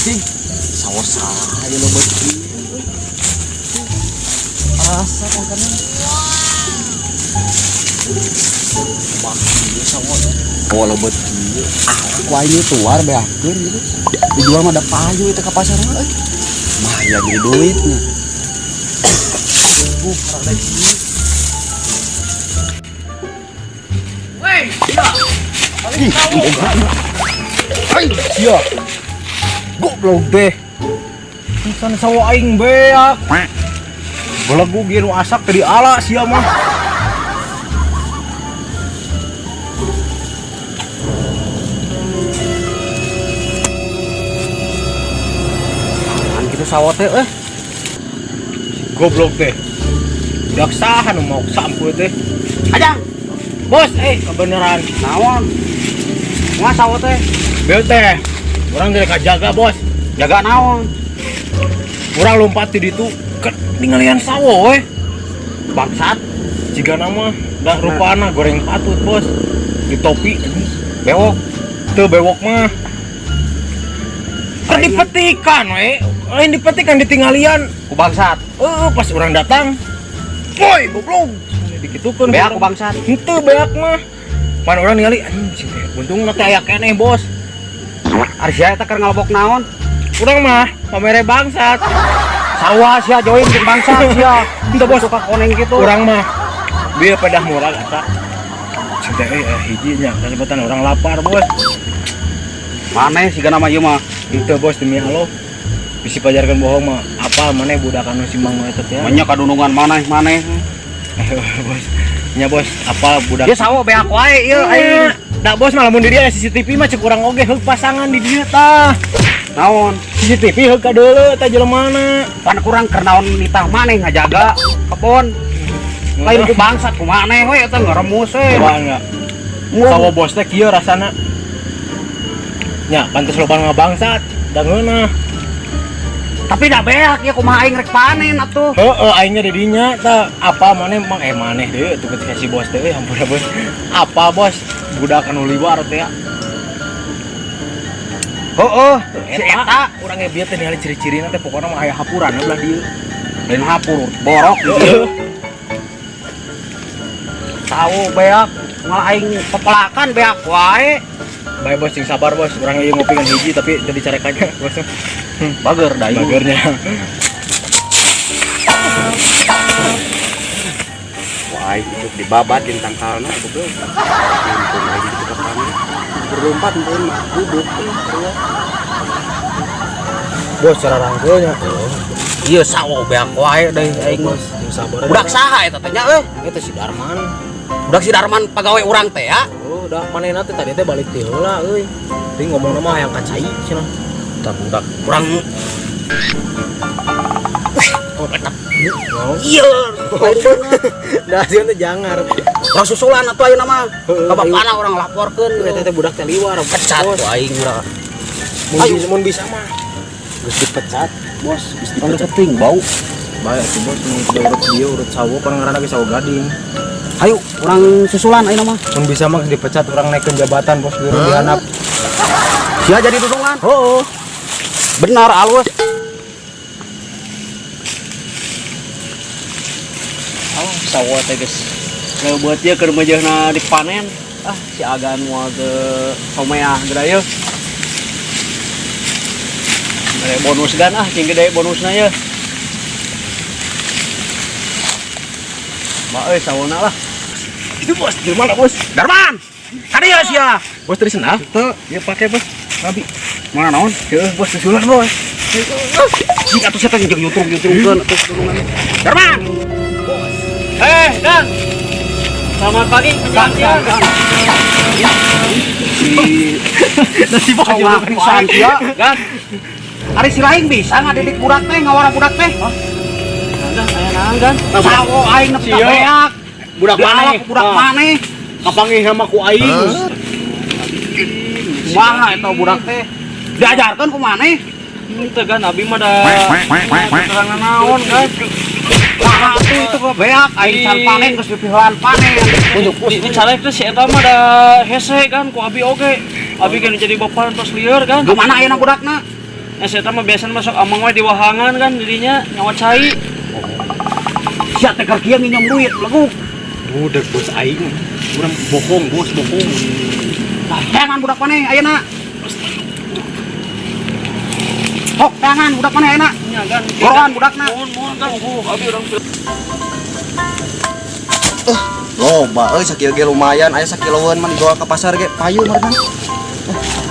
cing saos saya lo beuki asa kan bang dia saos kalau beuki ku ini keluar beakeun gitu dijual mah ada payu itu ke pasar mah mah ya jadi duitnya karena ini Weh, iya goblok deh sana sawo aing beak. Belegu geu asak tadi ala sia mah. kan kita sawo teh Goblok teh. Dak saha nu mau sampu teh. Aja. Bos, kebeneran. naon ngah sawo teh Beu teh. Urang geus kajaga, Bos. jaga naon Urang lompat di ditu ketinggalan sawo we. Bangsat. Jiga nama dah rupana goreng patut, Bos. Di topi bewok teu bewok mah. Kan dipetikan we. Lain dipetikan ditinggalian. ku bangsat Pas orang datang. Woi, goblok. Dikitukeun beak ku bangsat henteu beak mah. Pan orang ningali anjing teh. Untung teh aya keneh, Bos. ari sia eta keur ngalobok naon Urang mah pamere bangsat. sarua sia join jeung bangsat sia Henteu, Bos. suka koneng gitu Urang mah bieu pedah moral eta. Cinta hiji nya kasebatan orang lapar, Bos. maneh siga nama ieu mah Henteu, Bos, demi Allah. Bisi pajarkeun bohong mah apal maneh budak anu simbang eta teh. banyak kadunungan maneh Bos. Nya, Bos, apal budak. ieu sawo beak wae ieu aing Da, Bos, malah mun di dia CCTV mah cek urang oge heug pasangan di dieu tah. naon CCTV heug ka deuleu tah jelemana. pan kurang keur naon nitah maneh ngajaga kebon lain ku bangsat ku maneh we eta ngaremus we Bangga. Sawo bos teh kieu rasana. Nya, pantes loba ngabangsat. Da ngeunah. tapi da beak ya kumaha aing rek panen atuh Heeh, aingnya di dinya tah apa maneh mang maneh deui tuh ketika si bos teh ampun Bos. Apa, Bos? Budak anu liwar teh ya. heueuh si eta urang ge bieu teh ningali ciri-cirina teh pokona mah aya hapuran belah dieu. lain hapur borok gitu sawo beak malah aing pepelakan beak wae Bae, Bos, sing sabar, Bos. Urang ieu ngopi ngan hiji tapi teu dicarekannya, Bos. bager dayu Bagernya. wae itu dibabat di tangkalna goblok untung lagi di depan berlompat pun duduk Bos, cara rangkeulnya. iya sawo beak wae deui aing mah Sing sabar. budak saha eta teh nya Eta si Darman. budak si Darman pagawe urang teh ya Oh, da manehna teh tadi teh balik teh heula euy. Teuing ngomongna mah hayang kacai cenah. tah budak urang Oh, enak. Mau. iya Da sieun teh jangar. urang susulan atuh ayeuna mah kabapana urang laporkeun Eta teh budak teh liwar. pecat Bos. ku aing urang Mun bisa mah. Geus dipecat, Bos. Geus anu dipecat. penting bau Bae atuh, Bos, mun kita urut dieu urut sawo pan ngaranna ge sawo gading. hayu urang susulan ayeuna mah Mun bisa mah dipecat urang naikkeun jabatan, Bos, biar dihanap. sia jadi dusungan Oh. benar alus Sawo teh geus buat dia keur mejehna dipanen si agan moal teu someah geura yeuh mere bonus gan cing gede bonusna yeuh mah euy sawona lah Itu, Bos, di mana, Bos? Darman kadieu sia Bos tadi senang. teu Dia pakai, Bos. Nabi. mana naon Heeh, Bos, susulan, Bos. jika atuh sia teh nyutruk-nyutrukkeun atuh turungan Darman Dan selamat pagi menjelang siang Nasi Bos Kawah pisan sia kan ari si lain bisa ngadidik budak teh ngawara budak teh ada aya naon kan sawo aing nepi ka Sia. beak Budak maneh. budak Ah. maneh Kapanggih sama ku aing. kumaha eta budak teh diajarkeun ku maneh teu kan abi mah da keterangan naon kan nah atuh itu ke beak aing can panen geus pipihelan panen di calek teh si eta mah da hese kan ku abi oge abi kan jadi bapak tos lieur kan gimana ayeuna budakna Nah, saya mah biasa masuk amang we di wahangan kan dirinya nyawa cai. Sia teh kieu nginjem duit leguk. Budak bos aing. Urang bohong, bos bohong. Tangan budak maneh ayeuna. Hok tangan budak maneh ayeuna. Nya kan. Goroan budakna. Mohon kan. Abi urang Loba euy sakieu ge lumayan aya sakiloan mah dijual ke pasar ge payu meureun.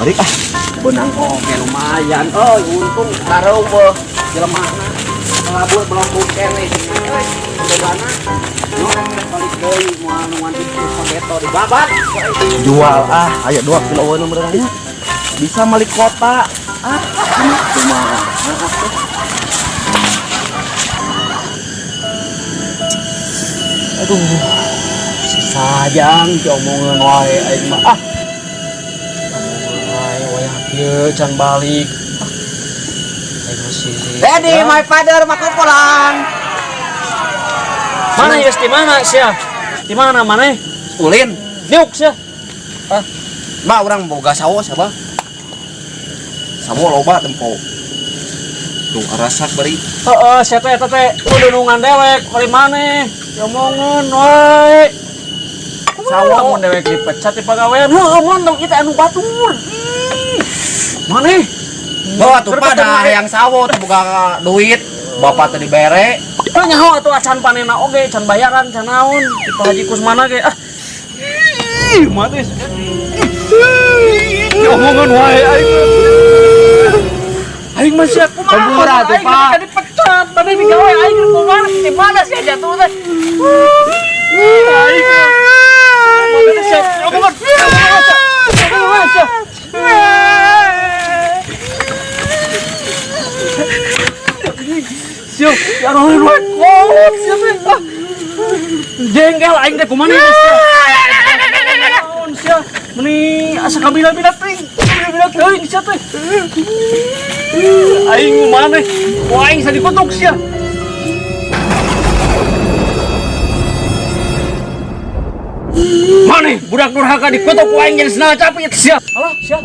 Mari benang oke lumayan. Untung kareu beuh jelemahna. Kalabur belum kene euy. Bagaimana? Nu rek balik deui moal nuan di paketo di babat. Jual aya 2 kiloan meureun nya. Bisa malik kota. Kumaha. Aduh. Sajang diomongeun wae aing mah omongeun wae wayah kieu can balik aing masih Ready my father maku pulang. Mana geus di mana sia? Di mana maneh? ulin Diuk sia. mah urang boga sawo sabah sawo loba tempo tuh rasak bari Heeh, sia teh kudu nungan dewek bari maneh. Diomongeun wae. Sawa mun dewek dipecat di pagawean. Heuh, mun kita anu batur. Maneh bawa tuh pada yang sawo teh boga duit bapak teh dibere Heuh nyaho atuh acan panena oge, can bayaran, can naon. Di Pak Haji Kusmana ge maneh. Diomongeun wae aing mah sia kumaha Kumaha tuh, aing Pak? tadi dipecat, tadi digawe aing kumaha di mana sih jatuh teh? Aing mana sia? Omongan. Siap, ya rohin wae kolot sia teh. Jengkel aing teh kumaha sia? Naon sia? Meni asa kabila-bila teuing. Kabila-bila teuing sia teh. Aing kumaha? Wah aing sa dikutuk sia. Maneh budak durhaka dikutuk ku aing jadi senal capit sia. Alah sia.